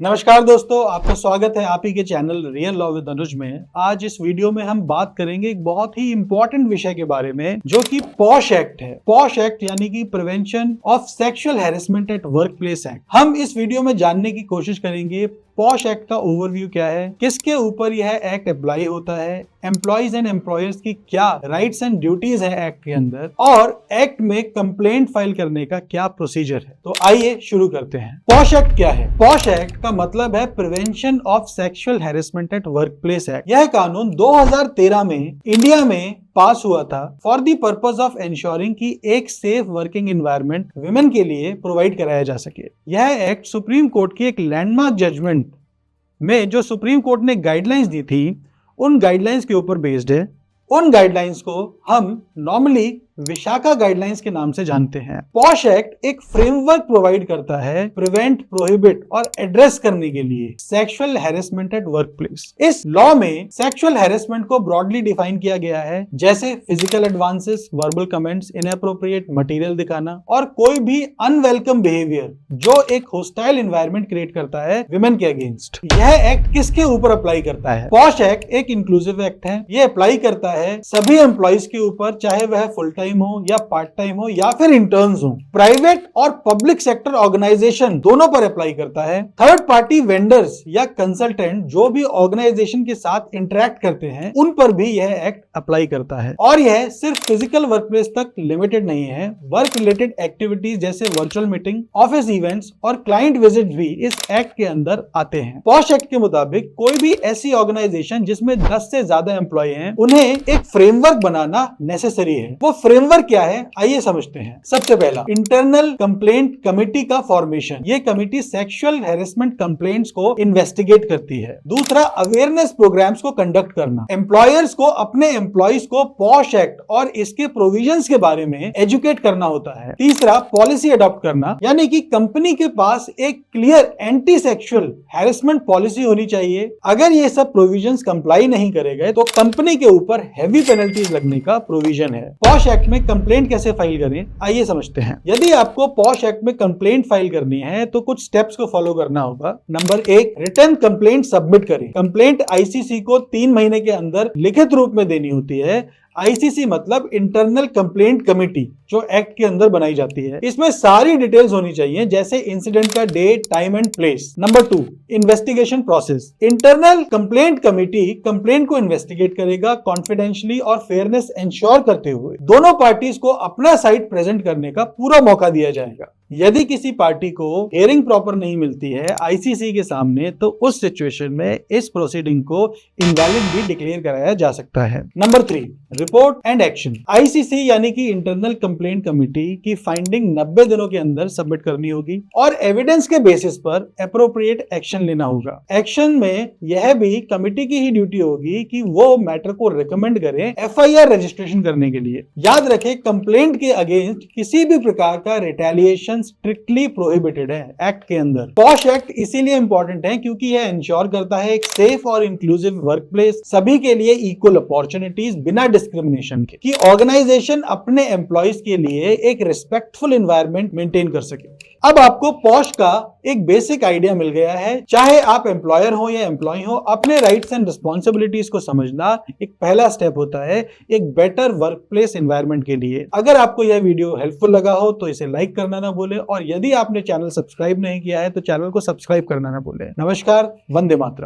नमस्कार दोस्तों, आपका स्वागत है आप ही के चैनल रियल लॉ विद अनुज में। आज इस वीडियो में हम बात करेंगे एक बहुत ही इंपॉर्टेंट विषय के बारे में, जो कि पॉश एक्ट है। पॉश एक्ट यानी कि prevention of sexual harassment at work place act. हम इस वीडियो में जानने की कोशिश करेंगे पॉश एक्ट का ओवरव्यू क्या है, किसके ऊपर यह एक्ट अप्लाई होता है, एम्प्लॉइज एंड एम्प्लॉयर्स की क्या राइट्स एंड ड्यूटीज है एक्ट के अंदर, और एक्ट में कंप्लेंट फाइल करने का क्या प्रोसीजर है। तो आइए शुरू करते हैं। पॉश एक्ट क्या है? पॉश एक्ट का मतलब है prevention of sexual harassment at work place act. यह कानून 2013 में इंडिया में पास हुआ था for the purpose of ensuring कि एक सेफ वर्किंग एनवायरनमेंट विमेन के लिए प्रोवाइड कराया जा सके। यह एक्ट सुप्रीम कोर्ट की एक लैंडमार्क जजमेंट में जो सुप्रीम कोर्ट ने गाइडलाइंस दी थी, उन गाइडलाइंस के ऊपर बेस्ड है। उन गाइडलाइंस को हम नॉर्मली विशाखा गाइडलाइंस के नाम से जानते हैं। पॉश एक्ट एक फ्रेमवर्क प्रोवाइड करता है प्रिवेंट, प्रोहिबिट और एड्रेस करने के लिए sexual harassment at work place. इस लॉ में सेक्सुअल हैरेसमेंट को ब्रॉडली डिफाइन किया गया है, जैसे physical advances, verbal comments, inappropriate material दिखाना और कोई भी अनवेलकम बिहेवियर जो एक होस्टाइल एनवायरनमेंट क्रिएट करता है विमेन के अगेंस्ट। यह एक्ट किसके ऊपर अप्लाई करता है? पॉश एक्ट एक इंक्लूसिव एक्ट है। यह अप्लाई करता है सभी एम्प्लॉइज के ऊपर, चाहे वह फुल टाइम हो या पार्ट टाइम हो या फिर इंटर्न्स हो। प्राइवेट और पब्लिक सेक्टर ऑर्गेनाइजेशन दोनों पर अप्लाई करता है। थर्ड पार्टी वेंडर्स या कंसल्टेंट जो भी ऑर्गेनाइजेशन के साथ इंटरेक्ट करते हैं, उन पर भी यह एक्ट अप्लाई करता है। और यह सिर्फ फिजिकल वर्कप्लेस तक लिमिटेड नहीं है। वर्क रिलेटेड एक्टिविटीज जैसे वर्चुअल मीटिंग, ऑफिस इवेंट्स और क्लाइंट विजिट भी इस एक्ट के अंदर आते हैं। पॉश एक्ट के मुताबिक कोई भी ऐसी ऑर्गेनाइजेशन जिसमें 10 से ज्यादा एम्प्लॉय हैं, उन्हें एक फ्रेमवर्क बनाना नेसेसरी है। वो फ्रेमवर्क क्या है, आइए समझते हैं। सबसे पहला, इंटरनल कंप्लेंट कमेटी का फॉर्मेशन। ये कमेटी सेक्सुअल हैरेसमेंट कंप्लेंट्स को इन्वेस्टिगेट करती है। दूसरा, अवेयरनेस प्रोग्राम्स को कंडक्ट करना। एम्प्लॉयर्स को अपने एम्प्लॉइज को पॉश एक्ट और इसके प्रोविजंस के बारे में एजुकेट करना होता है। तीसरा, पॉलिसी अडॉप्ट करना, यानी कि कंपनी के पास एक clear anti sexual harassment policy होनी चाहिए। अगर ये सब प्रोविजंस कंप्लाई नहीं करेंगे तो कंपनी के ऊपर हैवी पेनल्टीज लगने का प्रोविजन है। पॉश एक्ट में कंप्लेंट कैसे फाइल करें, आइए समझते हैं। यदि आपको पॉश एक्ट में कंप्लेंट फाइल करनी है तो कुछ स्टेप्स को फॉलो करना होगा। नंबर 1, रिटन कंप्लेंट सबमिट करें। कंप्लेंट आईसीसी को 3 महीने के अंदर लिखित रूप में देनी होती है। आईसीसी मतलब इंटरनल कंप्लेंट कमेटी, जो एक्ट के अंदर बनाई जाती है। इसमें सारी डिटेल्स होनी चाहिए, जैसे इंसिडेंट का date, time and place. Number 2, investigation process. Internal complaint committee complaint को इन्वेस्टिगेट करेगा कॉन्फिडेंशियली और फेयरनेस इंश्योर करते हुए। दोनों पार्टीज को अपना साइड प्रेजेंट करने का पूरा मौका दिया जाएगा। यदि किसी पार्टी को हियरिंग प्रॉपर नहीं मिलती है आईसीसी के सामने, तो उस सिचुएशन में इस प्रोसीडिंग को इनवैलिड भी डिक्लेयर कराया जा सकता है। Number 3, report and action. ICC यानी कि इंटरनल कंप्लेंट कमेटी की फाइंडिंग 90 दिनों के अंदर सबमिट करनी होगी और एविडेंस के बेसिस पर एप्रोप्रिएट एक्शन लेना होगा। एक्शन में यह भी कमेटी की ही ड्यूटी होगी कि वो मैटर को रिकमेंड करें एफआईआर रजिस्ट्रेशन करने के लिए। याद रखें, कंप्लेंट के अगेंस्ट किसी भी प्रकार का रिटेलिएशन स्ट्रिक्टली प्रोहिबिटेड है एक्ट के अंदर। पॉश एक्ट इसीलिए इंपॉर्टेंट है क्योंकि यह इंश्योर करता है एक सेफ और इंक्लूसिव वर्कप्लेस, सभी के लिए इक्वल अपॉर्चुनिटीज बिना डिस्क्रिमिनेशन के, कि ऑर्गेनाइजेशन अपने एम्प्लॉइज के लिए एक रिस्पेक्टफुल एनवायरनमेंट मेंटेन कर सके। अब आपको पॉश का एक बेसिक आइडिया मिल गया है। चाहे आप एम्प्लॉयर हो या एम्प्लॉय हो, अपने राइट्स एंड रिस्पॉन्सिबिलिटीज को समझना एक पहला स्टेप होता है एक बेटर वर्कप्लेस एनवायरनमेंट के लिए। अगर आपको यह वीडियो हेल्पफुल लगा हो तो इसे लाइक करना ना भूलें, और यदि आपने चैनल सब्सक्राइब नहीं किया है तो चैनल को सब्सक्राइब करना ना भूलें। नमस्कार, वंदे मातरम।